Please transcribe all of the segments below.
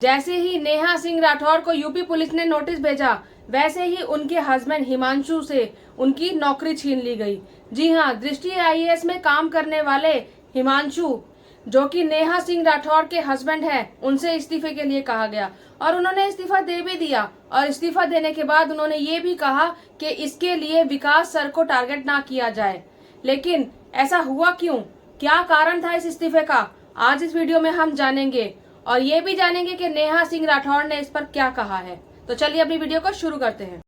जैसे ही नेहा सिंह राठौर को UP police ने नोटिस भेजा, वैसे ही उनके हस्बैंड हिमांशु से उनकी नौकरी छीन ली गई। जी हां, दृष्टि आईएएस में काम करने वाले हिमांशु, जो कि नेहा सिंह राठौर के हस्बैंड हैं, उनसे इस्तीफे के लिए कहा गया और उन्होंने इस्तीफा दे भी दिया। और इस्तीफा देने के बाद उन्होंने ये भी कहा कि इसके लिए विकास सर को टारगेट ना किया जाए। लेकिन ऐसा हुआ क्यों, क्या कारण था इस इस्तीफे का, आज इस वीडियो में हम जानेंगे और ये भी जानेंगे कि नेहा सिंह राठौर ने इस पर क्या कहा है। तो चलिए अपनी वीडियो को शुरू करते हैं।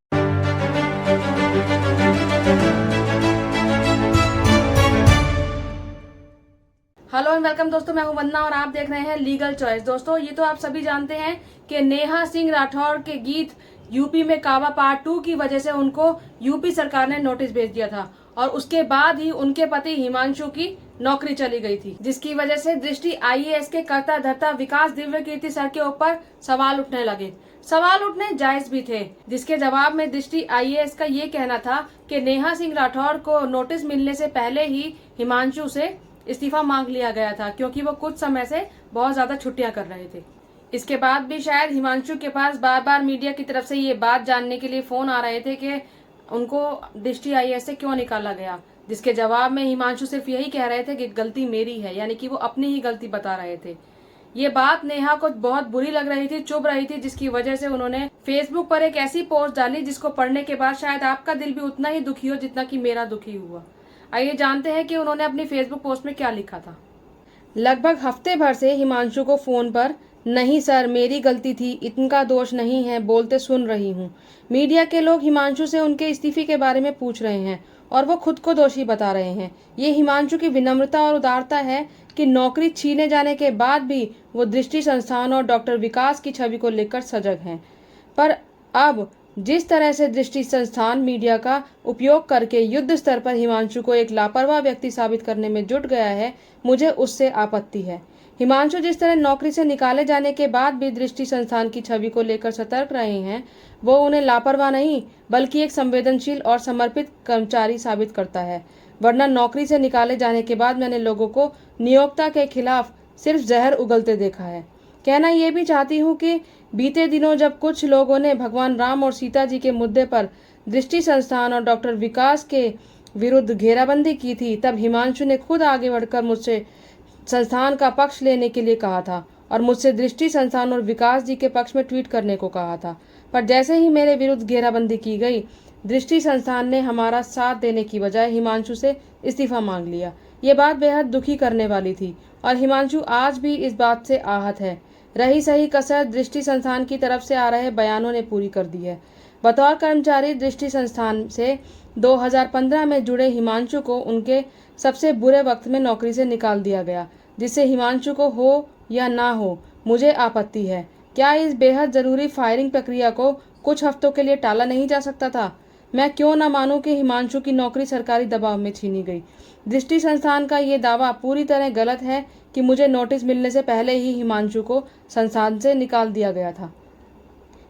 हेलो एंड वेलकम दोस्तों, मैं हूं वंदना और आप देख रहे हैं लीगल चॉइस। दोस्तों, ये तो आप सभी जानते हैं कि नेहा सिंह राठौर के गीत यूपी में काबा पार्ट 2 की वजह से उनको यूपी सरकार ने नोटिस भेज दिया था और उसके बाद ही उनके पति हिमांशु की नौकरी चली गई थी, जिसकी वजह से दृष्टि आईएएस के कर्ता धर्ता विकास दिव्य कीर्ति सर के ऊपर सवाल उठने लगे। सवाल उठने जायज भी थे, जिसके जवाब में दृष्टि आईएएस का ये कहना था कि नेहा सिंह राठौर को नोटिस मिलने से पहले ही हिमांशु से इस्तीफा मांग लिया गया था, क्योंकि वो कुछ समय से बहुत ज्यादा छुट्टियां कर रहे थे। इसके बाद भी शायद हिमांशु के पास बार बार मीडिया की तरफ से ये बात जानने के लिए फोन आ रहे थे कि उनको दृष्टि आईएएस से क्यों निकाला गया, जिसके जवाब में हिमांशु सिर्फ यही कह रहे थे कि गलती मेरी है, यानी कि वो अपनी ही गलती बता रहे थे। ये बात नेहा को बहुत बुरी लग रही थी, चुभ रही थी, जिसकी वजह से उन्होंने फेसबुक पर एक ऐसी पोस्ट डाली जिसको पढ़ने के बाद शायद आपका दिल भी उतना ही दुखी हो जितना कि मेरा दुखी हुआ। आइए जानते हैं कि उन्होंने अपनी फेसबुक पोस्ट में क्या लिखा था। लगभग हफ्ते भर से हिमांशु को फोन पर नहीं सर मेरी गलती थी, इनका दोष नहीं है बोलते सुन रही हूँ। मीडिया के लोग हिमांशु से उनके इस्तीफे के बारे में पूछ रहे हैं और वो खुद को दोषी बता रहे हैं। ये हिमांशु की विनम्रता और उदारता है कि नौकरी छीने जाने के बाद भी वो दृष्टि संस्थान और डॉक्टर विकास की छवि को लेकर सजग हैं। पर अब जिस तरह से दृष्टि संस्थान मीडिया का उपयोग करके युद्ध स्तर पर हिमांशु को एक लापरवाह व्यक्ति साबित करने में जुट गया है, मुझे उससे आपत्ति है। हिमांशु जिस तरह नौकरी से निकाले जाने के बाद भी दृष्टि संस्थान की छवि को लेकर सतर्क रहे हैं, वो उन्हें लापरवाह नहीं बल्कि एक संवेदनशील और समर्पित कर्मचारी साबित करता है। वरना नौकरी से निकाले जाने के बाद मैंने लोगों को नियोक्ता के खिलाफ सिर्फ जहर उगलते देखा है। कहना यह भी चाहती हूँ कि बीते दिनों जब कुछ लोगों ने भगवान राम और सीता जी के मुद्दे पर दृष्टि संस्थान और डॉक्टर विकास के विरुद्ध घेराबंदी की थी, तब हिमांशु ने खुद आगे बढ़कर मुझसे संस्थान का पक्ष लेने के लिए कहा था और मुझसे दृष्टि संस्थान और विकास जी के पक्ष में ट्वीट करने को कहा था। पर जैसे ही मेरे विरुद्ध घेराबंदी की गई, दृष्टि संस्थान ने हमारा साथ देने की बजाय हिमांशु से इस्तीफा मांग लिया। ये बात बेहद दुखी करने वाली थी और हिमांशु आज भी इस बात से आहत है। रही सही कसर दृष्टि संस्थान की तरफ से आ रहे बयानों ने पूरी कर दी है। बतौर कर्मचारी दृष्टि संस्थान से 2015 में जुड़े हिमांशु को उनके सबसे बुरे वक्त में नौकरी से निकाल दिया गया, जिससे हिमांशु को हो या ना हो मुझे आपत्ति है। क्या इस बेहद जरूरी फायरिंग प्रक्रिया को कुछ हफ्तों के लिए टाला नहीं जा सकता था? मैं क्यों न मानूं कि हिमांशु की नौकरी सरकारी दबाव में छीनी गई। दृष्टि संस्थान का ये दावा पूरी तरह गलत है कि मुझे नोटिस मिलने से पहले ही हिमांशु को संस्थान से निकाल दिया गया था।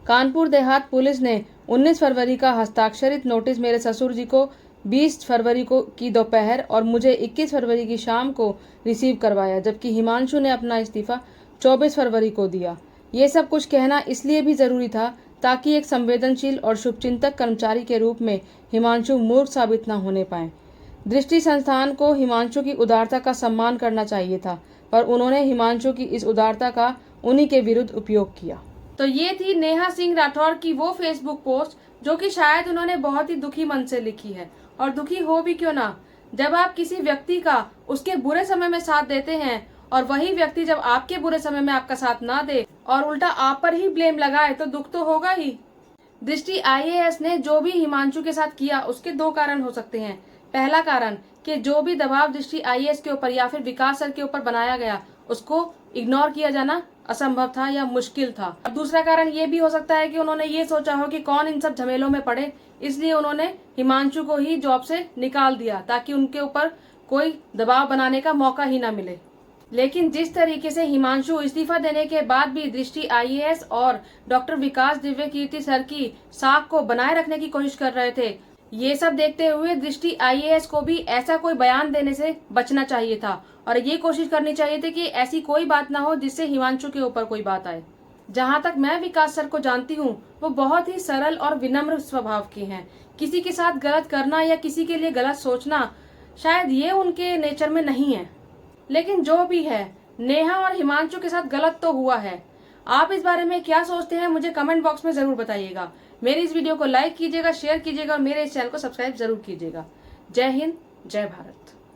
कानपुर देहात पुलिस ने 19 फरवरी का हस्ताक्षरित नोटिस मेरे ससुर जी को 20 फरवरी को की दोपहर और मुझे 21 फरवरी की शाम को रिसीव करवाया, जबकि हिमांशु ने अपना इस्तीफा 24 फरवरी को दिया। ये सब कुछ कहना इसलिए भी जरूरी था ताकि एक संवेदनशील और शुभचिंतक कर्मचारी के रूप में हिमांशु मूर्ख साबित न होने पाए। दृष्टि संस्थान को हिमांशु की उदारता का सम्मान करना चाहिए था, पर उन्होंने हिमांशु की इस उदारता का उन्हीं के विरुद्ध उपयोग किया। तो ये थी नेहा सिंह राठौर की वो फेसबुक पोस्ट जो कि शायद उन्होंने बहुत ही दुखी मन से लिखी है। और दुखी हो भी क्यों ना, जब आप किसी व्यक्ति का उसके बुरे समय में साथ देते हैं और वही व्यक्ति जब आपके बुरे समय में आपका साथ ना दे और उल्टा आप पर ही ब्लेम लगाए, तो दुख तो होगा ही। दृष्टि आईएएस ने जो भी हिमांशु के साथ किया उसके दो कारण हो सकते हैं। पहला कारण कि जो भी दबाव दृष्टि आईएएस के ऊपर या फिर विकास सर के ऊपर बनाया गया उसको इग्नोर किया जाना असंभव था या मुश्किल था। और दूसरा कारण ये भी हो सकता है कि उन्होंने ये सोचा हो कि कौन इन सब झमेलों में पड़े, इसलिए उन्होंने हिमांशु को ही जॉब से निकाल दिया ताकि उनके ऊपर कोई दबाव बनाने का मौका ही ना मिले। लेकिन जिस तरीके से हिमांशु इस्तीफा देने के बाद भी दृष्टि आईएएस और डॉक्टर विकास दिव्य कीर्ति सर की साख को बनाए रखने की कोशिश कर रहे थे, ये सब देखते हुए दृष्टि आईएएस को भी ऐसा कोई बयान देने से बचना चाहिए था और ये कोशिश करनी चाहिए थी कि ऐसी कोई बात ना हो जिससे हिमांशु के ऊपर कोई बात आए। जहाँ तक मैं विकास सर को जानती हूँ वो बहुत ही सरल और विनम्र स्वभाव के हैं। किसी के साथ गलत करना या किसी के लिए गलत सोचना शायद ये उनके नेचर में नहीं है। लेकिन जो भी है, नेहा और हिमांशु के साथ गलत तो हुआ है। आप इस बारे में क्या सोचते हैं मुझे कमेंट बॉक्स में जरूर बताइएगा। मेरी इस वीडियो को लाइक कीजिएगा, शेयर कीजिएगा और मेरे इस चैनल को सब्सक्राइब जरूर कीजिएगा। जय हिंद, जय भारत।